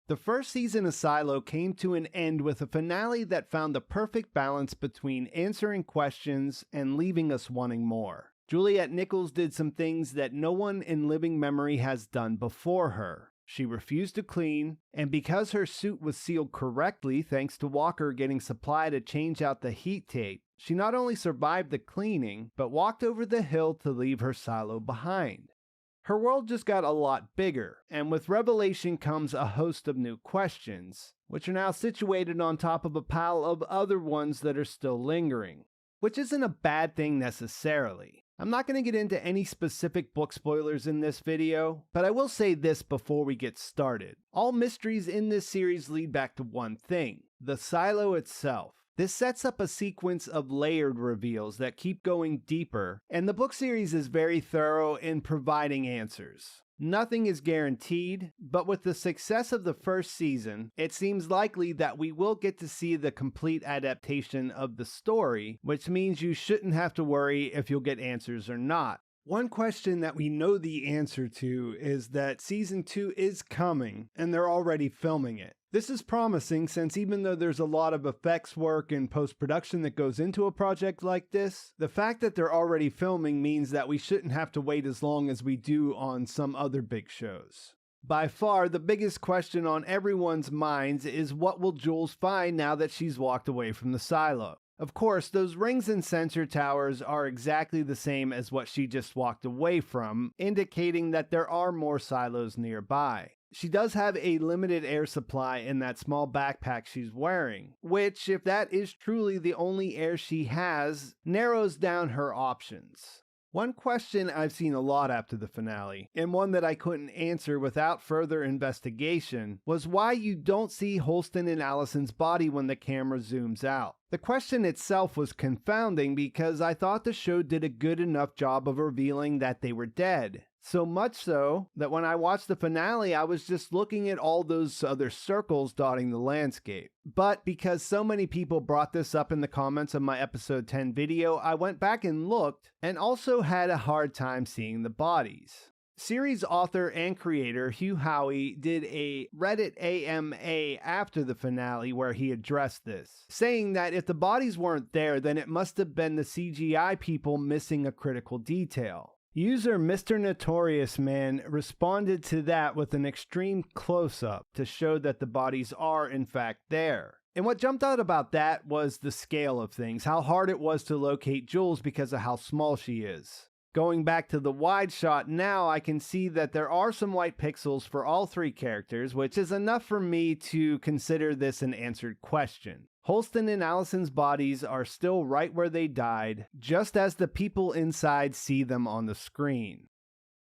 The first season of Silo came to an end with a finale that found the perfect balance between answering questions and leaving us wanting more. Juliet Nichols did some things that no one in living memory has done before her. She refused to clean, and because her suit was sealed correctly thanks to Walker getting supply to change out the heat tape, she not only survived the cleaning, but walked over the hill to leave her silo behind. Her world just got a lot bigger, and with Revelation comes a host of new questions, which are now situated on top of a pile of other ones that are still lingering, which isn't a bad thing necessarily. I'm not going to get into any specific book spoilers in this video, but I will say this before we get started. All mysteries in this series lead back to one thing: the silo itself. This sets up a sequence of layered reveals that keep going deeper, and the book series is very thorough in providing answers. Nothing is guaranteed, but with the success of the first season, it seems likely that we will get to see the complete adaptation of the story, which means you shouldn't have to worry if you'll get answers or not. One question that we know the answer to is that Season 2 is coming, and they're already filming it. This is promising since even though there's a lot of effects work and post-production that goes into a project like this, the fact that they're already filming means that we shouldn't have to wait as long as we do on some other big shows. By far, the biggest question on everyone's minds is what will Jules find now that she's walked away from the silo? Of course, those rings and sensor towers are exactly the same as what she just walked away from, indicating that there are more silos nearby. She does have a limited air supply in that small backpack she's wearing, which, if that is truly the only air she has, narrows down her options. One question I've seen a lot after the finale, and one that I couldn't answer without further investigation, was why you don't see Holston and Allison's body when the camera zooms out. The question itself was confounding because I thought the show did a good enough job of revealing that they were dead. So much so that when I watched the finale, I was just looking at all those other circles dotting the landscape. But because so many people brought this up in the comments of my episode 10 video, I went back and looked and also had a hard time seeing the bodies. Series author and creator Hugh Howey did a Reddit AMA after the finale where he addressed this, saying that if the bodies weren't there, then it must have been the CGI people missing a critical detail. User Mr. Notorious Man responded to that with an extreme close-up to show that the bodies are in fact there. And what jumped out about that was the scale of things, how hard it was to locate Jules because of how small she is. Going back to the wide shot now, I can see that there are some white pixels for all three characters, which is enough for me to consider this an answered question. Holston and Allison's bodies are still right where they died, just as the people inside see them on the screen.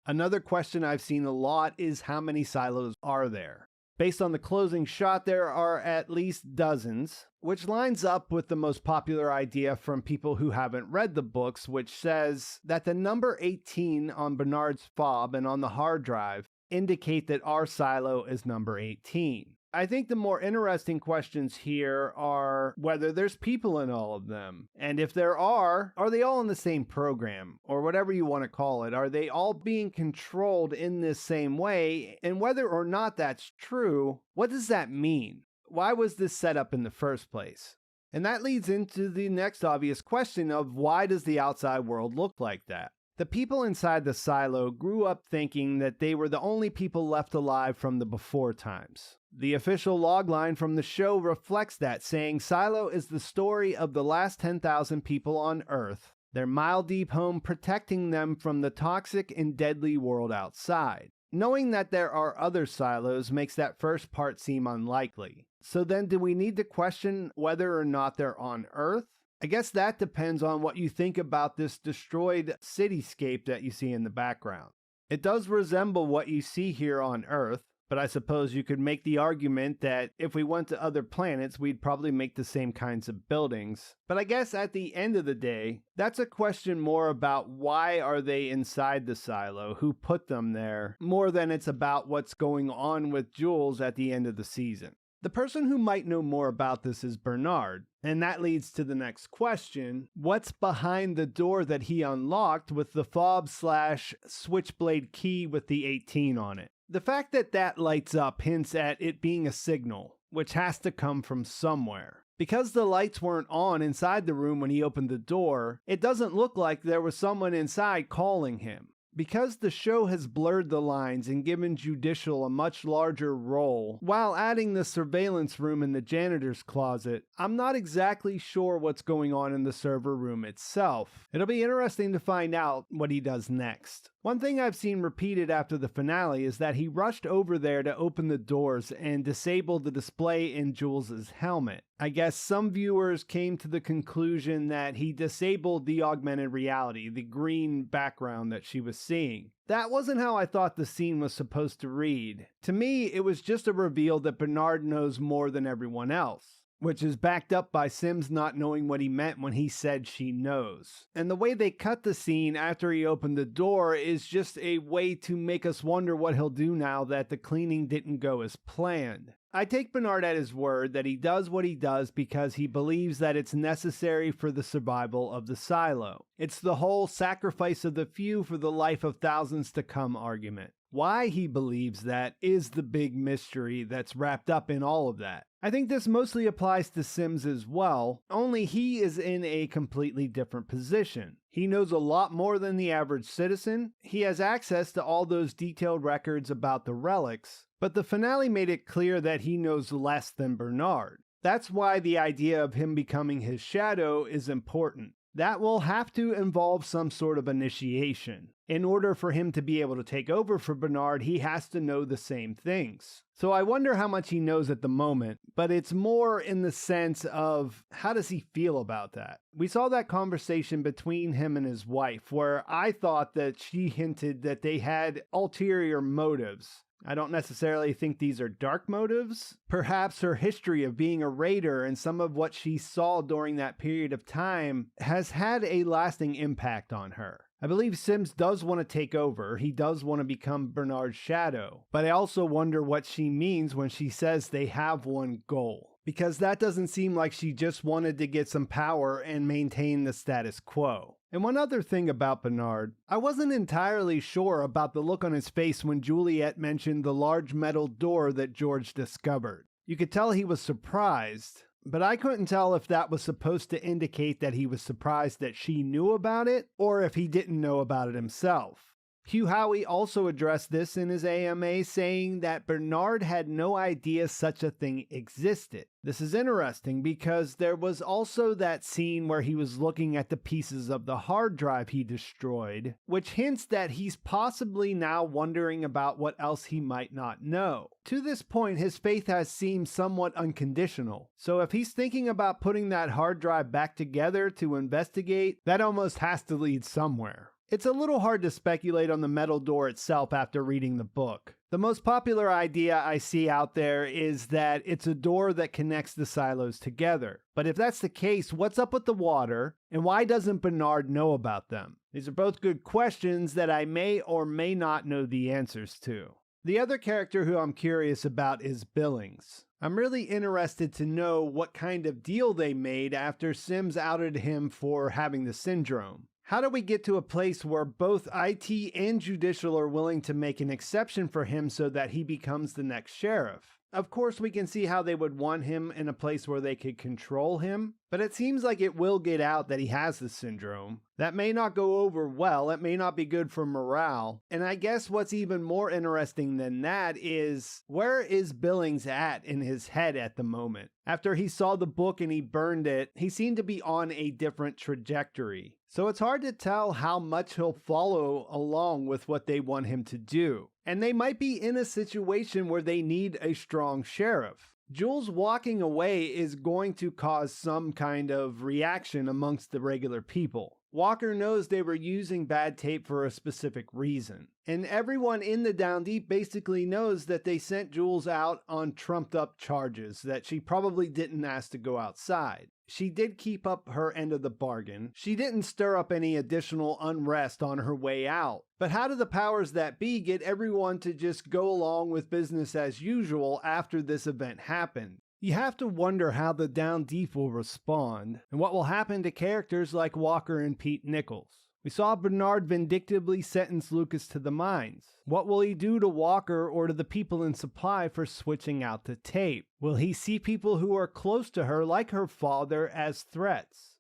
Another question I've seen a lot is how many silos are there? Based on the closing shot, there are at least dozens, which lines up with the most popular idea from people who haven't read the books, which says that the number 18 on Bernard's fob and on the hard drive indicate that our silo is number 18. I think the more interesting questions here are whether there's people in all of them. And if there are they all in the same program, or whatever you want to call it? Are they all being controlled in this same way? And whether or not that's true, what does that mean? Why was this set up in the first place? And that leads into the next obvious question of why does the outside world look like that? The people inside the silo grew up thinking that they were the only people left alive from the before times. The official logline from the show reflects that, saying Silo is the story of the last 10,000 people on Earth, their mile-deep home protecting them from the toxic and deadly world outside. Knowing that there are other silos makes that first part seem unlikely. So then do we need to question whether or not they're on Earth? I guess that depends on what you think about this destroyed cityscape that you see in the background. It does resemble what you see here on Earth, but I suppose you could make the argument that if we went to other planets, we'd probably make the same kinds of buildings. But I guess at the end of the day, that's a question more about why are they inside the silo, who put them there, more than it's about what's going on with Jules at the end of the season. The person who might know more about this is Bernard, and that leads to the next question. What's behind the door that he unlocked with the fob/switchblade key with the 18 on it? The fact that that lights up hints at it being a signal, which has to come from somewhere. Because the lights weren't on inside the room when he opened the door, it doesn't look like there was someone inside calling him. Because the show has blurred the lines and given Judicial a much larger role, while adding the surveillance room in the janitor's closet, I'm not exactly sure what's going on in the server room itself. It'll be interesting to find out what he does next. One thing I've seen repeated after the finale is that he rushed over there to open the doors and disable the display in Jules' helmet. I guess some viewers came to the conclusion that he disabled the augmented reality, the green background that she was seeing. That wasn't how I thought the scene was supposed to read. To me, it was just a reveal that Bernard knows more than everyone else, which is backed up by Sims not knowing what he meant when he said she knows. And the way they cut the scene after he opened the door is just a way to make us wonder what he'll do now that the cleaning didn't go as planned. I take Bernard at his word that he does what he does because he believes that it's necessary for the survival of the silo. It's the whole sacrifice of the few for the life of thousands to come argument. Why he believes that is the big mystery that's wrapped up in all of that. I think this mostly applies to Sims as well, only he is in a completely different position. He knows a lot more than the average citizen, he has access to all those detailed records about the relics, but the finale made it clear that he knows less than Bernard. That's why the idea of him becoming his shadow is important. That will have to involve some sort of initiation. In order for him to be able to take over for Bernard, he has to know the same things. So I wonder how much he knows at the moment, but it's more in the sense of how does he feel about that? We saw that conversation between him and his wife where I thought that she hinted that they had ulterior motives. I don't necessarily think these are dark motives. Perhaps her history of being a raider and some of what she saw during that period of time has had a lasting impact on her. I believe Sims does want to take over. He does want to become Bernard's shadow. But I also wonder what she means when she says they have one goal. Because that doesn't seem like she just wanted to get some power and maintain the status quo. And one other thing about Bernard, I wasn't entirely sure about the look on his face when Juliet mentioned the large metal door that George discovered. You could tell he was surprised, but I couldn't tell if that was supposed to indicate that he was surprised that she knew about it, or if he didn't know about it himself. Hugh Howey also addressed this in his AMA, saying that Bernard had no idea such a thing existed. This is interesting because there was also that scene where he was looking at the pieces of the hard drive he destroyed, which hints that he's possibly now wondering about what else he might not know. To this point, his faith has seemed somewhat unconditional, so if he's thinking about putting that hard drive back together to investigate, that almost has to lead somewhere. It's a little hard to speculate on the metal door itself after reading the book. The most popular idea I see out there is that it's a door that connects the silos together. But if that's the case, what's up with the water, and why doesn't Bernard know about them? These are both good questions that I may or may not know the answers to. The other character who I'm curious about is Billings. I'm really interested to know what kind of deal they made after Sims outed him for having the syndrome. How do we get to a place where both IT and Judicial are willing to make an exception for him so that he becomes the next sheriff? Of course, we can see how they would want him in a place where they could control him, but it seems like it will get out that he has the syndrome. That may not go over well, it may not be good for morale, and I guess what's even more interesting than that is, where is Billings at in his head at the moment? After he saw the book and he burned it, he seemed to be on a different trajectory. So it's hard to tell how much he'll follow along with what they want him to do. And they might be in a situation where they need a strong sheriff. Jules walking away is going to cause some kind of reaction amongst the regular people. Walker knows they were using bad tape for a specific reason. And everyone in the Down Deep basically knows that they sent Jules out on trumped up charges that she probably didn't ask to go outside. She did keep up her end of the bargain. She didn't stir up any additional unrest on her way out. But how do the powers that be get everyone to just go along with business as usual after this event happened? You have to wonder how the Down Deep will respond, and what will happen to characters like Walker and Pete Nichols. We saw Bernard vindictively sentence Lucas to the mines. What will he do to Walker or to the people in Supply for switching out the tape? Will he see people who are close to her, like her father, as threats?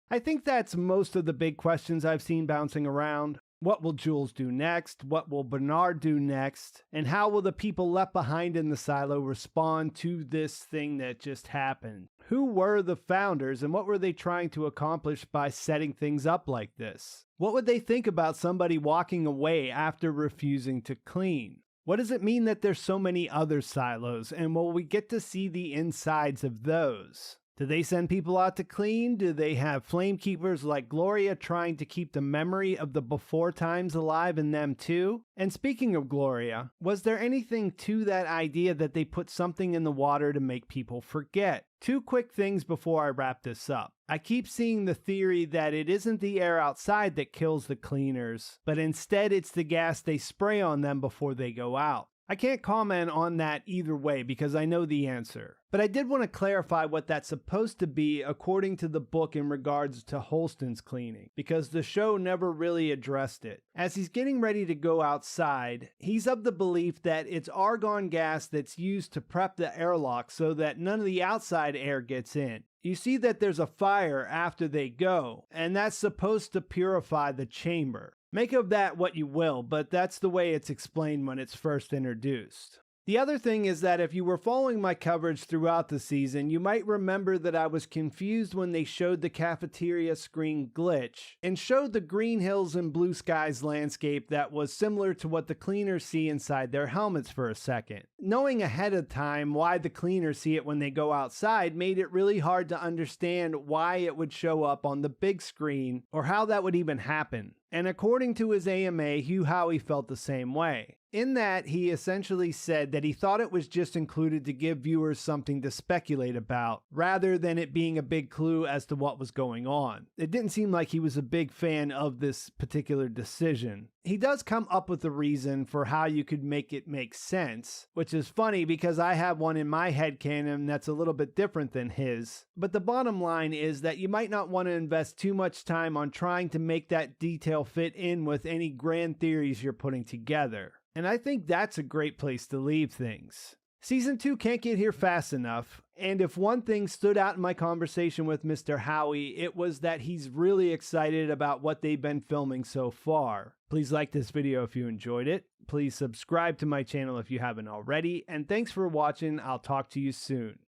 I think that's most of the big questions I've seen bouncing around. What will Jules do next? What will Bernard do next? And how will the people left behind in the silo respond to this thing that just happened? Who were the founders and what were they trying to accomplish by setting things up like this? What would they think about somebody walking away after refusing to clean? What does it mean that there's so many other silos, and will we get to see the insides of those? Do they send people out to clean? Do they have flame keepers like Gloria trying to keep the memory of the before times alive in them too? And speaking of Gloria, was there anything to that idea that they put something in the water to make people forget? Two quick things before I wrap this up. I keep seeing the theory that it isn't the air outside that kills the cleaners, but instead it's the gas they spray on them before they go out. I can't comment on that either way because I know the answer. But I did want to clarify what that's supposed to be according to the book in regards to Holston's cleaning, because the show never really addressed it. As he's getting ready to go outside, he's of the belief that it's argon gas that's used to prep the airlock so that none of the outside air gets in. You see that there's a fire after they go, and that's supposed to purify the chamber. Make of that what you will, but that's the way it's explained when it's first introduced. The other thing is that if you were following my coverage throughout the season, you might remember that I was confused when they showed the cafeteria screen glitch and showed the green hills and blue skies landscape that was similar to what the cleaners see inside their helmets for a second. Knowing ahead of time why the cleaners see it when they go outside made it really hard to understand why it would show up on the big screen or how that would even happen. And according to his AMA, Hugh Howey felt the same way. In that, he essentially said that he thought it was just included to give viewers something to speculate about, rather than it being a big clue as to what was going on. It didn't seem like he was a big fan of this particular decision. He does come up with a reason for how you could make it make sense, which is funny because I have one in my headcanon that's a little bit different than his. But the bottom line is that you might not want to invest too much time on trying to make that detail fit in with any grand theories you're putting together. And I think that's a great place to leave things. Season 2 can't get here fast enough, and if one thing stood out in my conversation with Mr. Howey, it was that he's really excited about what they've been filming so far. Please like this video if you enjoyed it. Please subscribe to my channel if you haven't already, and thanks for watching. I'll talk to you soon.